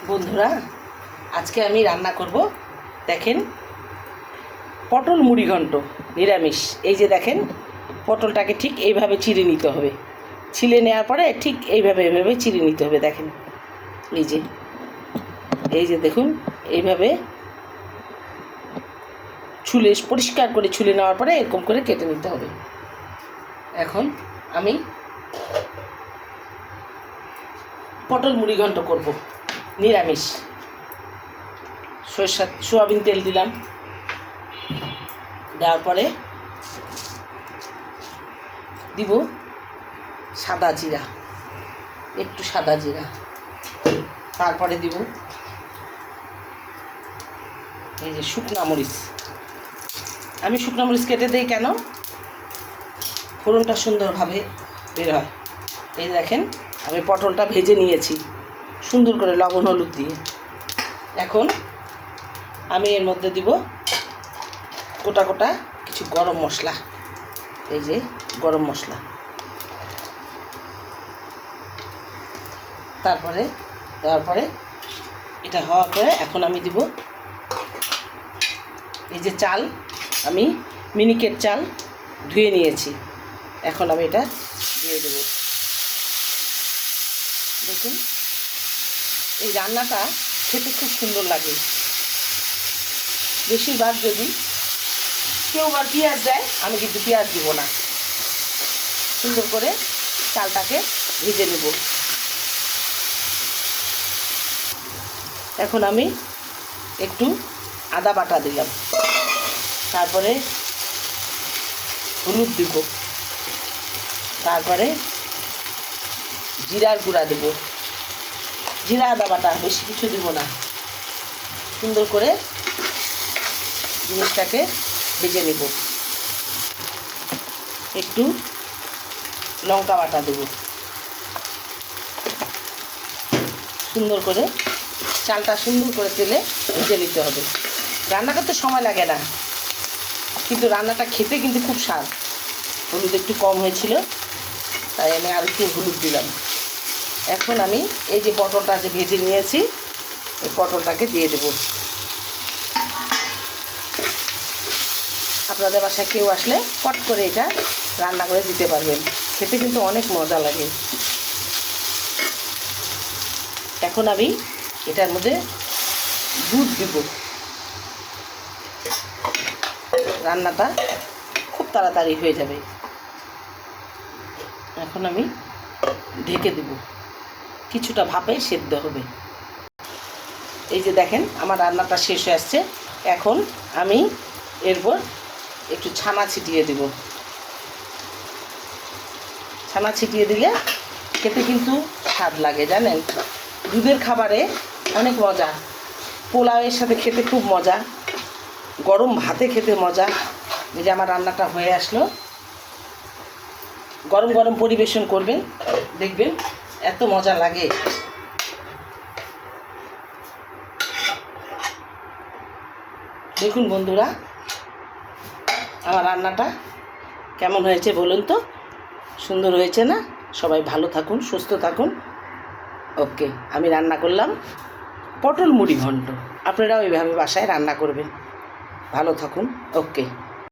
বন্ধুরা, আজকে আমি রান্না করব। দেখেন, পটল মুড়ি ঘন্ট নিরামিষ। এই যে দেখেন, পটলটাকে ঠিক এইভাবে চিড়ে নিতে হবে। ছিলে নেওয়ার পরে ঠিক এইভাবে চিড়ে নিতে হবে। দেখেন, এই যে দেখুন, এইভাবে পরিষ্কার করে ছুলে নেওয়ার পরে এরকম করে কেটে নিতে হবে। এখন আমি পটল মুড়ি ঘন্ট করব নিরামিষ। সোয়াবিন তেল দিলাম, দেওয়ার পরে দিব সাদা জিরা, একটু সাদা জিরা। তারপরে দিব এই যে শুকনা মরিচ। আমি শুকনা মরিচ কেটে দিই কেন, ফোড়নটা সুন্দরভাবে বের হয়। এই দেখেন, আমি পটলটা ভেজে নিয়েছি সুন্দর করে লবণ হলুদ দিয়ে। এখন আমি এর মধ্যে দিব গোটা গোটা কিছু গরম মশলা। এই যে গরম মশলা, তারপরে দেওয়ার পরে এটা হওয়ার পরে এখন আমি দিব এই যে চাল, আমি মিনিকেট চাল ধুয়ে নিয়েছি। এখন আমি এটা দিয়ে দেব। দেখুন, এই রান্নাটা খেতে খুব সুন্দর লাগে। বেশিরভাগ যদি কেউ আর পেঁয়াজ দেয়, আমি কিন্তু পেঁয়াজ দিব না। সুন্দর করে চালটাকে ভেজে নেব। এখন আমি একটু আদা বাটা দিলাম, তারপরে হলুদ দিব, তারপরে জিরার গুঁড়া দেব। জিরা আদা বাটা, বেশি কিছু দিব না। সুন্দর করে জিনিসটাকে ভেজে নেব। একটু লঙ্কা বাটা দেব। সুন্দর করে চালটা সুন্দর করে তেলে ভেজে নিতে হবে। রান্না করতে সময় লাগে না, কিন্তু রান্নাটা খেতে কিন্তু খুব স্বাদ। হলুদ একটু কম হয়েছিল, তাই আমি আর একটু হলুদ দিলাম। এখন আমি এই যে পটলটা যে ভেজে নিয়েছি, এই পটলটাকে দিয়ে দেব। আপনাদের বাসায় কেউ আসলে পট করে এটা রান্না করে দিতে পারবেন। খেতে কিন্তু অনেক মজা লাগে। এখন আমি এটার মধ্যে দুধ দিব। রান্নাটা খুব তাড়াতাড়ি হয়ে যাবে। এখন আমি ঢেকে দেব, কিছুটা ভাপে সেদ্ধ হবে। এই যে দেখেন, আমার রান্নাটা শেষ হয়ে আসছে। এখন আমি এরপর একটু ছানা ছিটিয়ে দেব। ছানা ছিটিয়ে দিলে খেতে কিন্তু স্বাদ লাগে, জানেন। দুধের খাবারে অনেক মজা। পোলাওয়ের সাথে খেতে খুব মজা, গরম ভাতে খেতে মজা। এই যে আমার রান্নাটা হয়ে আসলো, গরম গরম পরিবেশন করবেন, দেখবেন এত মজা লাগে। দেখুন বন্ধুরা, আমার রান্নাটা কেমন হয়েছে বলুন তো। সুন্দর হয়েছে না? সবাই ভালো থাকুন, সুস্থ থাকুন। ওকে, আমি রান্না করলাম পটল মুড়ি ঘন্ট। আপনারাও এইভাবে বাসায় রান্না করবেন। ভালো থাকুন। ওকে।